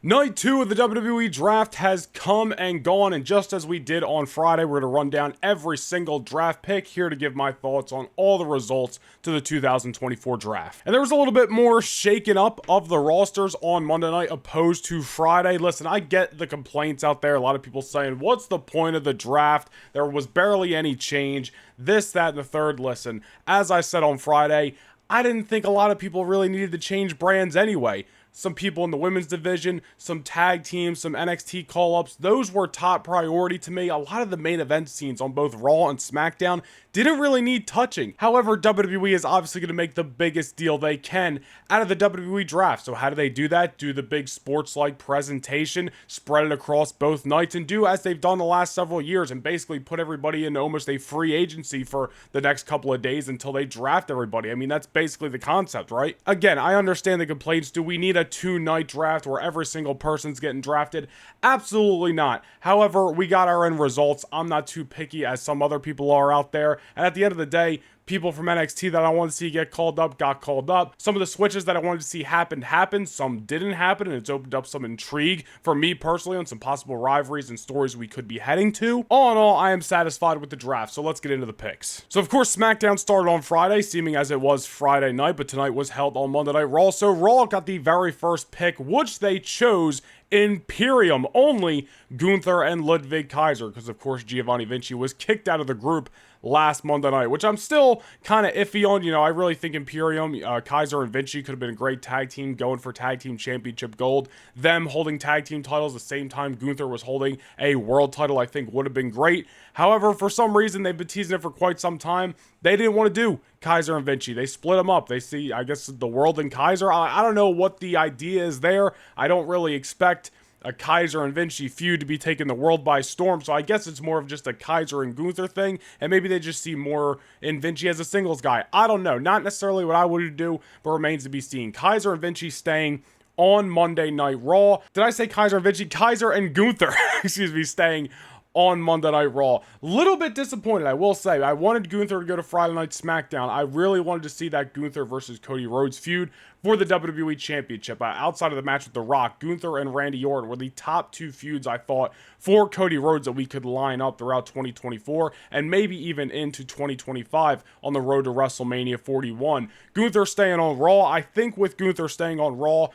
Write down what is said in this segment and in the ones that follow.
Night 2 of the WWE Draft has come and gone, and just as we did on Friday, we're going to run down every single draft pick here to give my thoughts on all the results to the 2024 Draft. And there was a little bit more shaken up of the rosters on Monday night opposed to Friday. Listen, I get the complaints out there. A lot of people saying, what's the point of the draft? There was barely any change. This, that, and the third. Listen, as I said on Friday, I didn't think a lot of people really needed to change brands anyway. Some people in the women's division, some tag teams, some NXT call-ups, those were top priority to me. A lot of the main event scenes on both Raw and SmackDown didn't really need touching. However, WWE is obviously going to make the biggest deal they can out of the WWE Draft. So how do they do that? Do the big sports-like presentation, spread it across both nights, and do as they've done the last several years and basically put everybody in almost a free agency for the next couple of days until they draft everybody. I mean, that's basically the concept, right? Again, I understand the complaints. Do we need a two-night draft where every single person's getting drafted? Absolutely not. However, we got our end results. I'm not too picky as some other people are out there. And at the end of the day, people from NXT that I wanted to see get called up got called up. Some of the switches that I wanted to see happened. Some didn't happen, and it's opened up some intrigue for me personally on some possible rivalries and stories we could be heading to. All in all, I am satisfied with the draft, so let's get into the picks. So of course, SmackDown started on Friday, seeming as it was Friday night, but tonight was held on Monday Night Raw. So Raw got the very first pick, which they chose Imperium only, Gunther and Ludwig Kaiser, because of course Giovanni Vinci was kicked out of the group last Monday night, which I'm still kind of iffy on. You know, I really think Imperium, Kaiser and Vinci could have been a great tag team going for tag team championship gold. Them holding tag team titles the same time Gunther was holding a world title, I think would have been great. However, for some reason, they've been teasing it for quite some time. They didn't want to do Kaiser and Vinci. They split them up. They see, I guess, the world and Kaiser. I don't know what the idea is there. I don't really expect a Kaiser and Vinci feud to be taking the world by storm, so I guess it's more of just a Kaiser and Gunther thing, and maybe they just see more in Vinci as a singles guy. I don't know. Not necessarily what I would do, but remains to be seen. Kaiser and Vinci staying on Monday Night Raw. Did I say Kaiser and Vinci? Kaiser and Gunther, excuse me, staying on Monday Night Raw. Little bit disappointed, I will say. I wanted Gunther to go to Friday Night SmackDown. I really wanted to see that Gunther versus Cody Rhodes feud for the WWE Championship. Outside of the match with The Rock, Gunther and Randy Orton were the top two feuds, I thought, for Cody Rhodes that we could line up throughout 2024 and maybe even into 2025 on the road to WrestleMania 41. Gunther staying on Raw. I think with Gunther staying on Raw,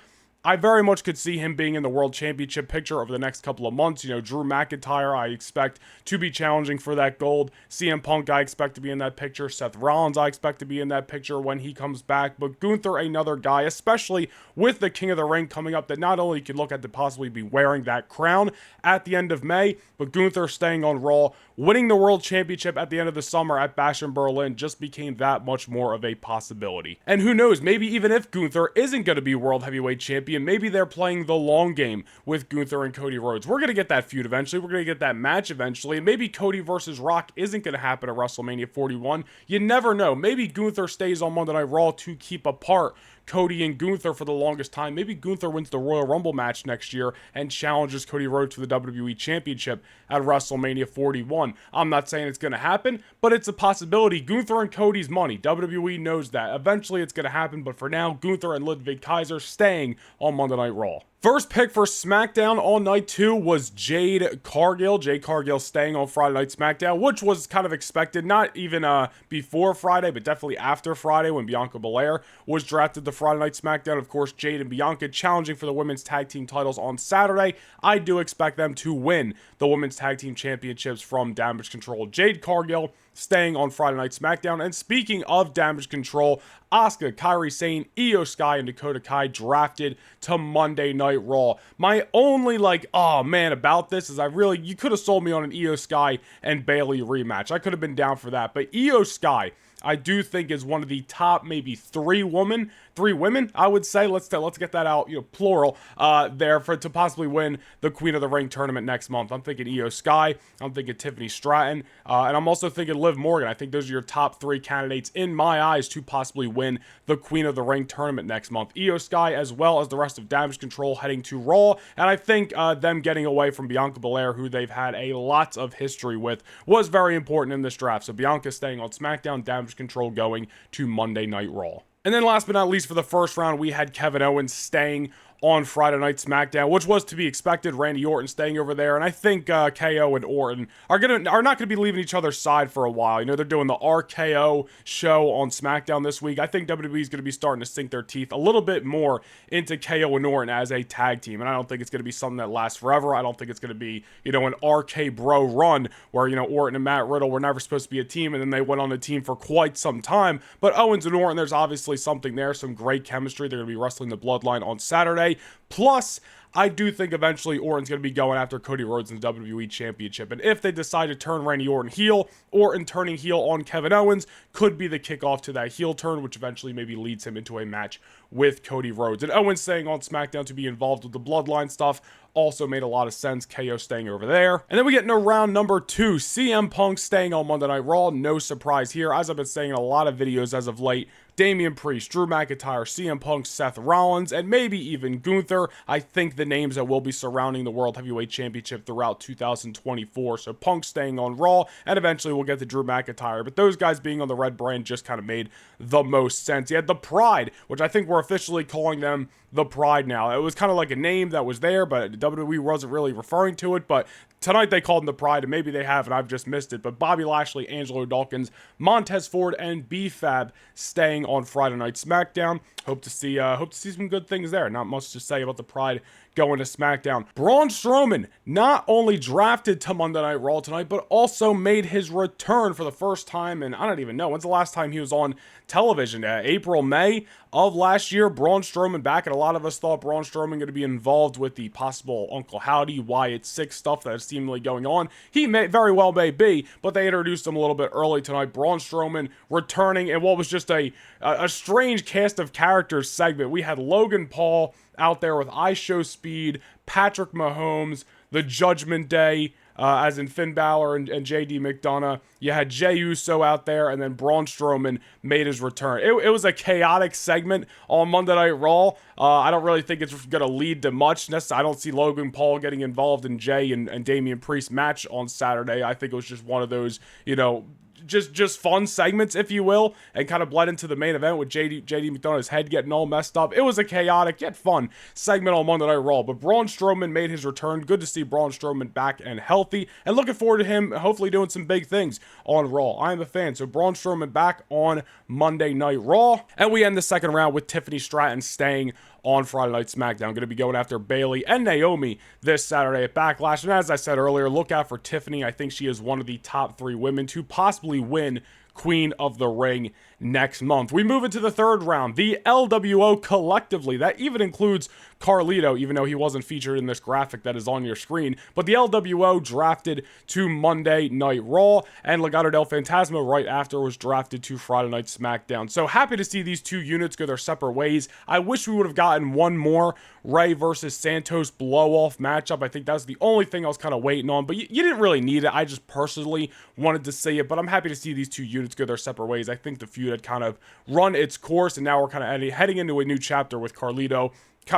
I very much could see him being in the World Championship picture over the next couple of months. You know, Drew McIntyre, I expect to be challenging for that gold. CM Punk, I expect to be in that picture. Seth Rollins, I expect to be in that picture when he comes back. But Gunther, another guy, especially with the King of the Ring coming up, that not only could look at to possibly be wearing that crown at the end of May, but Gunther staying on Raw, winning the World Championship at the end of the summer at Bash in Berlin just became that much more of a possibility. And who knows, maybe even if Gunther isn't going to be World Heavyweight Champion, maybe they're playing the long game with Gunther and Cody Rhodes. We're going to get that feud eventually. We're going to get that match eventually. And maybe Cody versus Rock isn't going to happen at WrestleMania 41. You never know. Maybe Gunther stays on Monday Night Raw to keep apart Cody and Gunther for the longest time. Maybe Gunther wins the Royal Rumble match next year and challenges Cody Rhodes for the WWE Championship at WrestleMania 41. I'm not saying it's going to happen, but it's a possibility. Gunther and Cody's money. WWE knows that. Eventually it's going to happen, but for now, Gunther and Ludwig Kaiser staying on Monday Night Raw. First pick for SmackDown on night 2 was Jade Cargill. Jade Cargill staying on Friday Night SmackDown, which was kind of expected, not even before Friday, but definitely after Friday when Bianca Belair was drafted to Friday Night SmackDown. Of course, Jade and Bianca challenging for the women's tag team titles on Saturday. I do expect them to win the women's tag team championships from Damage Control. Jade Cargill staying on Friday Night SmackDown. And speaking of Damage Control, Asuka, Kairi Sane, Io Sky, and Dakota Kai drafted to Monday Night Raw. My only, oh man, about this is you could have sold me on an Io Sky and Bayley rematch. I could have been down for that. But Io Sky, I do think is one of the top maybe three women, I would say. Let's get that out, plural, there to possibly win the Queen of the Ring tournament next month. I'm thinking Io Sky, I'm thinking Tiffany Stratton, and I'm also thinking Liv Morgan. I think those are your top three candidates in my eyes to possibly win the Queen of the Ring tournament next month. Io Sky as well as the rest of Damage Control heading to Raw, and I think them getting away from Bianca Belair, who they've had a lot of history with, was very important in this draft. So Bianca staying on SmackDown, Damage Control going to Monday Night Raw. And then last but not least for the first round, we had Kevin Owens staying on Friday Night SmackDown, which was to be expected. Randy Orton staying over there, and I think KO and Orton are not gonna be leaving each other's side for a while. You know, they're doing the RKO show on SmackDown this week. I think WWE is gonna be starting to sink their teeth a little bit more into KO and Orton as a tag team, and I don't think it's gonna be something that lasts forever. I don't think it's gonna be, you know, an RK Bro run where, you know, Orton and Matt Riddle were never supposed to be a team, and then they went on the team for quite some time. But Owens and Orton, there's obviously something there, some great chemistry. They're gonna be wrestling the Bloodline on Saturday. Plus, I do think eventually Orton's going to be going after Cody Rhodes in the WWE Championship. And if they decide to turn Randy Orton heel, Orton turning heel on Kevin Owens could be the kickoff to that heel turn, which eventually maybe leads him into a match with Cody Rhodes. And Owens staying on SmackDown to be involved with the Bloodline stuff also made a lot of sense. KO staying over there. And then we get into round number 2. CM Punk staying on Monday Night Raw. No surprise here. As I've been saying in a lot of videos as of late, Damian Priest, Drew McIntyre, CM Punk, Seth Rollins, and maybe even Gunther. I think the names that will be surrounding the World Heavyweight Championship throughout 2024. So Punk staying on Raw, and eventually we'll get to Drew McIntyre. But those guys being on the red brand just kind of made the most sense. You had the Pride, which I think we're officially calling them the Pride now. It was kind of like a name that was there, but WWE wasn't really referring to it. But tonight they called them the Pride, and maybe they have, and I've just missed it. But Bobby Lashley, Angelo Dawkins, Montez Ford, and B-Fab staying on Friday Night SmackDown. Hope to see some good things there. Not much to say about the Pride going to SmackDown. Braun Strowman not only drafted to Monday Night Raw tonight, but also made his return for the first time, and I don't even know, when's the last time he was on television? April, May of last year, Braun Strowman back, and a lot of us thought Braun Strowman going to be involved with the possible Uncle Howdy, Wyatt Six stuff that is seemingly going on. He may very well be, but they introduced him a little bit early tonight. Braun Strowman returning in what was just a strange cast of characters segment. We had Logan Paul out there with I Show Speed, Patrick Mahomes, the Judgment Day, as in Finn Balor and JD McDonough. You had Jey Uso out there, and then Braun Strowman made his return. It was a chaotic segment on Monday Night Raw. I don't really think it's going to lead to much. I don't see Logan Paul getting involved in Jey and Damian Priest match on Saturday. I think it was just one of those, you know, just fun segments, if you will, and kind of bled into the main event with JD McDonough's head getting all messed up. It was a chaotic yet fun segment on Monday Night Raw, but Braun Strowman made his return. Good to see Braun Strowman back and healthy, and looking forward to him hopefully doing some big things on Raw. I'm a fan, so Braun Strowman back on Monday Night Raw, and we end the second round with Tiffany Stratton staying on Friday Night SmackDown. Going to be going after Bayley and Naomi this Saturday at Backlash. And as I said earlier, look out for Tiffany. I think she is one of the top 3 women to possibly win Queen of the Ring next month. We move into the third round. The LWO collectively, that even includes Carlito, even though he wasn't featured in this graphic that is on your screen, but the LWO drafted to Monday Night Raw, and Legado del Fantasma right after was drafted to Friday Night SmackDown. So happy to see these two units go their separate ways. I wish we would have gotten one more Rey versus Santos blow-off matchup. I think that's the only thing I was kind of waiting on, but you didn't really need it. I just personally wanted to see it, but I'm happy to see these two units go their separate ways. I think the feud had kind of run its course, and now we're kind of heading into a new chapter with Carlito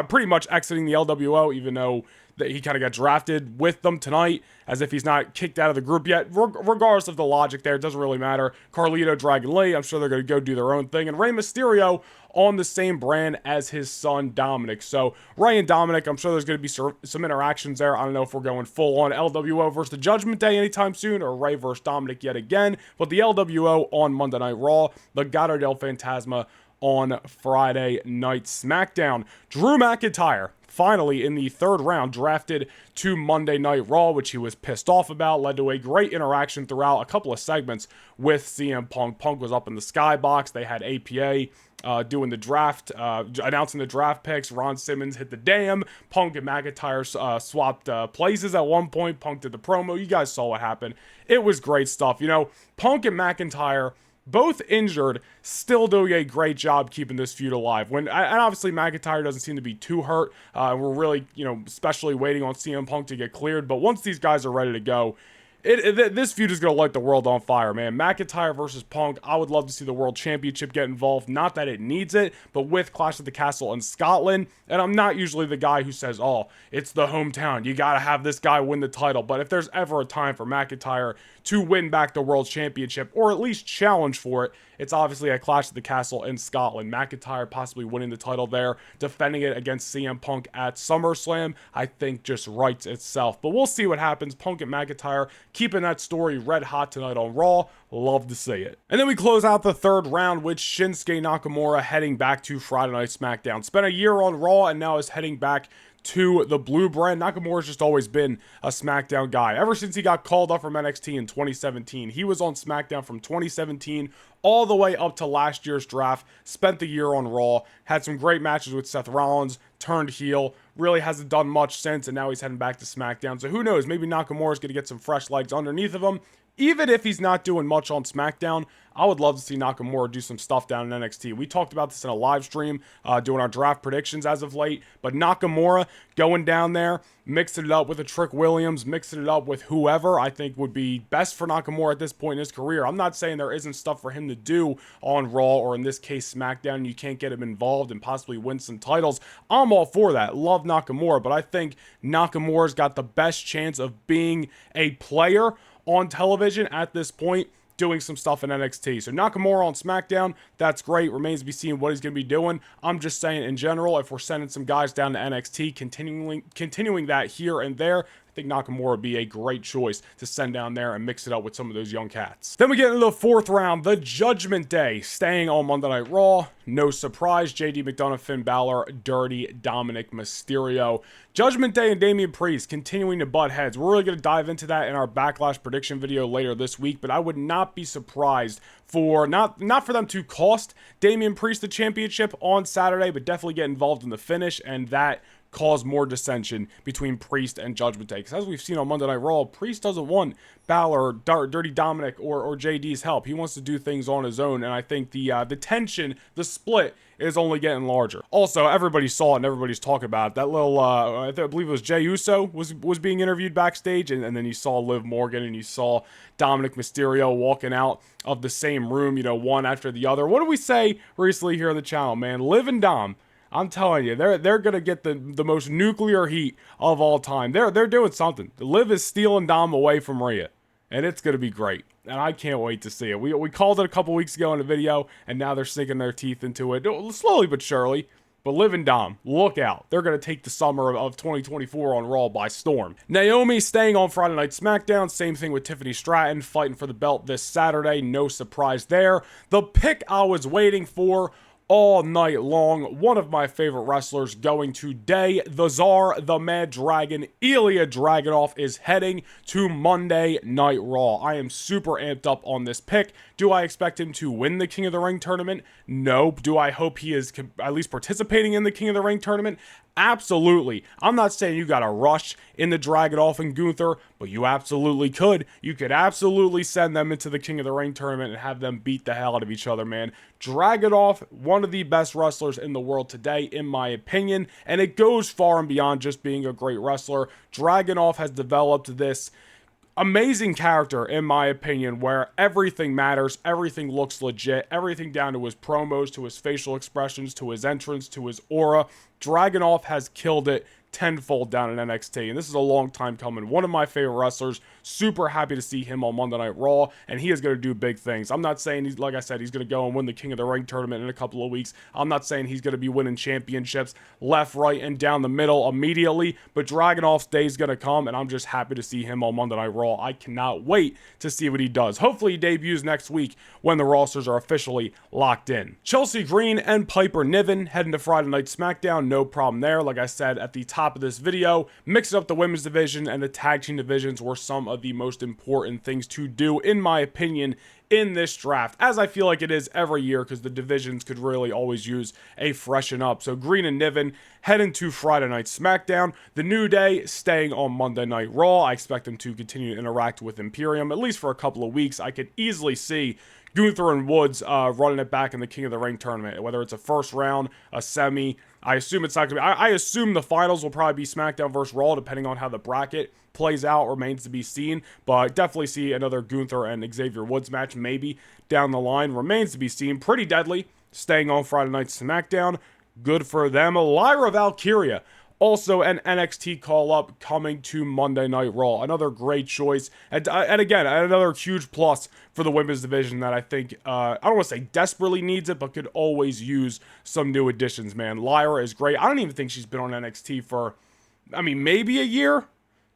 pretty much exiting the LWO, even though that he kind of got drafted with them tonight, as if he's not kicked out of the group yet. Regardless of the logic there, it doesn't really matter. Carlito, Dragon Lee, I'm sure they're going to go do their own thing. And Rey Mysterio on the same brand as his son, Dominic. So Rey and Dominic, I'm sure there's going to be some interactions there. I don't know if we're going full on LWO versus the Judgment Day anytime soon, or Rey versus Dominic yet again. But the LWO on Monday Night Raw, the Legado del Fantasma on Friday Night SmackDown. Drew McIntyre finally in the third round drafted to Monday Night Raw, which he was pissed off about. Led to a great interaction throughout a couple of segments with CM Punk. Punk was up in the skybox. They had APA doing the draft, announcing the draft picks. Ron Simmons hit the dam. Punk and McIntyre swapped places at one point. Punk did the promo. You guys saw what happened. It was great stuff. You know, Punk and McIntyre, both injured, still doing a great job keeping this feud alive. And obviously McIntyre doesn't seem to be too hurt. We're really, especially waiting on CM Punk to get cleared. But once these guys are ready to go, This feud is going to light the world on fire, man. McIntyre versus Punk. I would love to see the World Championship get involved. Not that it needs it, but with Clash of the Castle in Scotland. And I'm not usually the guy who says, oh, it's the hometown. You got to have this guy win the title. But if there's ever a time for McIntyre to win back the World Championship, or at least challenge for it, it's obviously a Clash of the Castle in Scotland. McIntyre possibly winning the title there, defending it against CM Punk at SummerSlam, I think just writes itself. But we'll see what happens. Punk and McIntyre keeping that story red hot tonight on Raw. Love to see it. And then we close out the third round with Shinsuke Nakamura heading back to Friday Night SmackDown. Spent a year on Raw and now is heading back to the blue brand. Nakamura's just always been a SmackDown guy. Ever since he got called up from NXT in 2017, he was on SmackDown from 2017 all the way up to last year's draft, spent the year on Raw, had some great matches with Seth Rollins, turned heel, really hasn't done much since, and now he's heading back to SmackDown. So who knows, maybe Nakamura's going to get some fresh legs underneath of him. Even if he's not doing much on SmackDown, I would love to see Nakamura do some stuff down in NXT. We talked about this in a live stream, doing our draft predictions as of late, but Nakamura going down there, mixing it up with a Trick Williams, mixing it up with whoever, I think would be best for Nakamura at this point in his career. I'm not saying there isn't stuff for him to do on Raw, or in this case SmackDown, and you can't get him involved and possibly win some titles. I'm all for that. Love Nakamura, but I think Nakamura's got the best chance of being a player on television at this point, doing some stuff in NXT. So Nakamura on SmackDown, that's great. Remains to be seen what he's going to be doing. I'm just saying in general, if we're sending some guys down to NXT, continuing that here and there, I think Nakamura would be a great choice to send down there and mix it up with some of those young cats. Then we get into the fourth round, the Judgment Day, staying on Monday Night Raw. No surprise, JD McDonough, Finn Balor, Dirty Dominic Mysterio. Judgment Day and Damian Priest continuing to butt heads. We're really going to dive into that in our Backlash prediction video later this week, but I would not be surprised for not for them to cost Damian Priest the championship on Saturday, but definitely get involved in the finish, and that cause more dissension between Priest and Judgment Day. Because as we've seen on Monday Night Raw, Priest doesn't want Balor, Dirty Dominic, or JD's help. He wants to do things on his own, and I think the tension, the split, is only getting larger. Also, everybody saw it and everybody's talking about it. That little, I believe it was Jey Uso was being interviewed backstage, and then you saw Liv Morgan and you saw Dominic Mysterio walking out of the same room, one after the other. What did we say recently here on the channel, man? Liv and Dom, I'm telling you, they're gonna get the most nuclear heat of all time. They're doing something. Liv is stealing Dom away from Rhea, and it's gonna be great. And I can't wait to see it. We called it a couple weeks ago in a video, and now they're sinking their teeth into it, slowly but surely. But Liv and Dom, look out. They're going to take the summer of 2024 on Raw by storm. Naomi staying on Friday Night SmackDown. Same thing with Tiffany Stratton fighting for the belt this Saturday. No surprise there. The pick I was waiting for all night long. One of my favorite wrestlers going today. The Tsar, the Mad Dragon, Ilja Dragunov is heading to Monday Night Raw. I am super amped up on this pick. Do I expect him to win the King of the Ring tournament? Nope. Do I hope he is at least participating in the King of the Ring tournament? Absolutely. I'm not saying you got to rush in the Dragunov and Gunther, but you absolutely could. You could absolutely send them into the King of the Ring tournament and have them beat the hell out of each other, man. Dragunov, one of the best wrestlers in the world today, in my opinion, and it goes far and beyond just being a great wrestler. Dragunov has developed this amazing character, in my opinion, where everything matters, everything looks legit, everything down to his promos, to his facial expressions, to his entrance, to his aura. Dragunov has killed it tenfold down in NXT, and this is a long time coming. One of my favorite wrestlers. Super happy to see him on Monday Night Raw, and he is going to do big things. I'm not saying he's, like I said, he's going to go and win the King of the Ring tournament in a couple of weeks. I'm not saying he's going to be winning championships left, right, and down the middle immediately, but Dragunov's day is going to come, and I'm just happy to see him on Monday Night Raw. I cannot wait to see what he does. Hopefully he debuts next week when the rosters are officially locked in. Chelsea Green and Piper Niven heading to Friday Night SmackDown. No problem there. Like I said at the top of this video, mixing up the women's division and the tag team divisions were some of the most important things to do, in my opinion, in this draft, as I feel like it is every year, because the divisions could really always use a freshen up. So Green and Niven heading to Friday Night SmackDown. The New Day staying on Monday Night Raw. I expect them to continue to interact with Imperium, at least for a couple of weeks. I could easily see Gunther and Woods running it back in the King of the Ring tournament, whether it's a first round, a semi. I assume it's not going to be. I assume the finals will probably be SmackDown versus Raw, depending on how the bracket plays out, remains to be seen. But definitely see another Gunther and Xavier Woods match maybe down the line, remains to be seen. Pretty deadly, staying on Friday Night SmackDown. Good for them. Lyra Valkyria, also an NXT call-up coming to Monday Night Raw. Another great choice. And again, another huge plus for the women's division that I think, I don't want to say desperately needs it, but could always use some new additions, man. Lyra is great. I don't even think she's been on NXT for, I mean, maybe a year?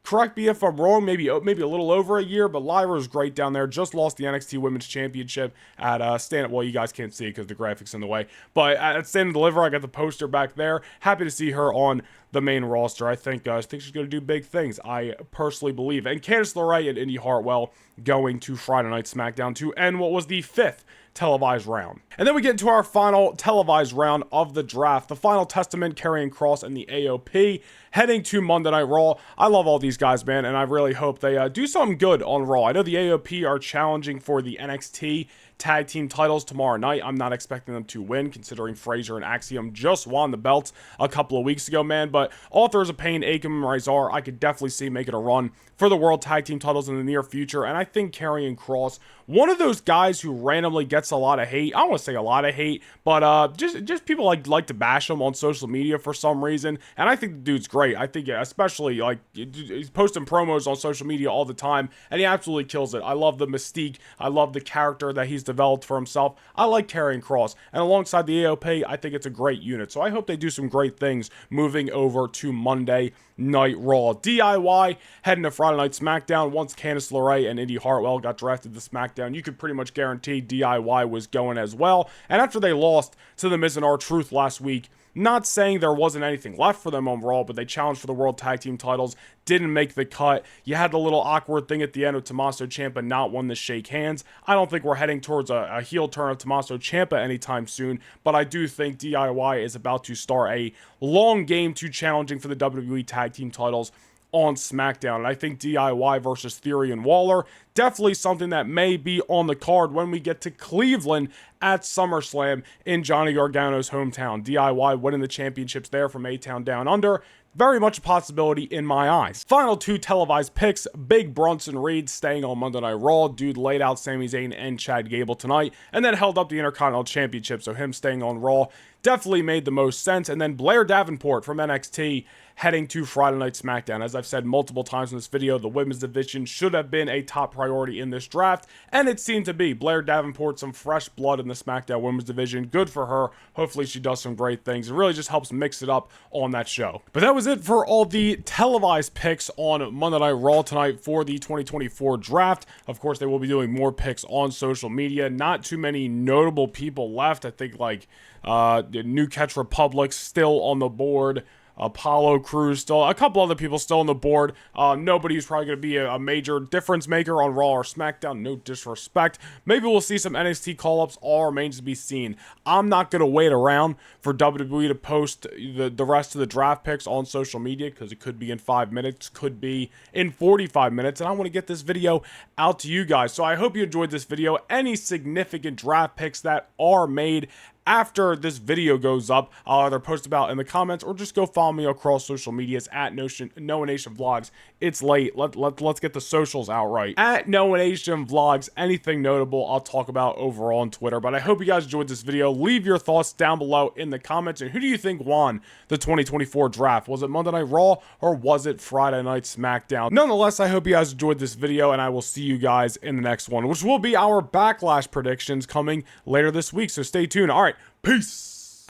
Correct me if I'm wrong, maybe a little over a year, but Lyra is great down there. Just lost the NXT Women's Championship at Stand. Well, you guys can't see it because the graphics in the way. But at Stand and Deliver, I got the poster back there. Happy to see her on the main roster. I think she's going to do big things. I personally believe. And Candice LeRae and Indy Hartwell going to Friday Night SmackDown to end what was the 5th televised round. And then we get into our final televised round of the draft. The Final Testament, Karrion Kross and the AOP heading to Monday Night Raw. I love all these guys, man, and I really hope they do something good on Raw. I know the AOP are challenging for the NXT tag team titles tomorrow night. I'm not expecting them to win, considering Frazier and Axiom just won the belts a couple of weeks ago, man. But Authors of Pain, Akam, and Razor, I could definitely see making a run for the World Tag Team titles in the near future. And I think Karrion Kross, one of those guys who randomly gets a lot of hate. I don't want to say a lot of hate, but just people like to bash him on social media for some reason. And I think the dude's great. I think, especially, like, he's posting promos on social media all the time, and he absolutely kills it. I love the mystique. I love the character that he's developed for himself. I like Karrion Kross, and alongside the AOP, I think it's a great unit. So I hope they do some great things moving over to Monday Night Raw. DIY heading to Friday Night SmackDown. Once Candice LeRae and Indy Hartwell got drafted to SmackDown, you could pretty much guarantee DIY was going as well. And after they lost to The Miz and R-Truth last week, not saying there wasn't anything left for them on Raw, but they challenged for the World Tag Team titles, didn't make the cut. You had the little awkward thing at the end of Tommaso Ciampa not wanting to shake hands. I don't think we're heading towards a heel turn of Tommaso Ciampa anytime soon, but I do think DIY is about to start a long game to challenging for the WWE Tag Team titles on SmackDown. And I think DIY versus Theory and Waller, definitely something that may be on the card when we get to Cleveland at SummerSlam in Johnny Gargano's hometown. DIY winning the championships there from A-Town Down Under. Very much a possibility in my eyes. Final two televised picks. Big Bronson Reed staying on Monday Night Raw. Dude laid out Sami Zayn and Chad Gable tonight, and then held up the Intercontinental Championship, so him staying on Raw definitely made the most sense. And then Blair Davenport from NXT heading to Friday Night SmackDown. As I've said multiple times in this video, the women's division should have been a top priority in this draft, and it seemed to be. Blair Davenport, some fresh blood in the SmackDown women's division. Good for her. Hopefully she does some great things. It really just helps mix it up on that show. But that was it for all the televised picks on Monday Night Raw tonight for the 2024 draft. Of course, they will be doing more picks on social media. Not too many notable people left. I think like New Catch Republic still on the board. Apollo Crews still, a couple other people still on the board. Nobody who's probably going to be a major difference maker on Raw or SmackDown. No disrespect. Maybe we'll see some NXT call-ups. All remains to be seen. I'm not going to wait around for WWE to post the rest of the draft picks on social media, because it could be in 5 minutes, could be in 45 minutes, and I want to get this video out to you guys. So I hope you enjoyed this video. Any significant draft picks that are made after this video goes up, I'll either post about in the comments or just go follow me across social medias at Noah Nation Vlogs. It's late. Let's get the socials out right. At Noah Nation Vlogs, anything notable I'll talk about over on Twitter. But I hope you guys enjoyed this video. Leave your thoughts down below in the comments. And who do you think won the 2024 draft? Was it Monday Night Raw or was it Friday Night SmackDown? Nonetheless, I hope you guys enjoyed this video, and I will see you guys in the next one, which will be our Backlash predictions coming later this week. So stay tuned. All right. Peace.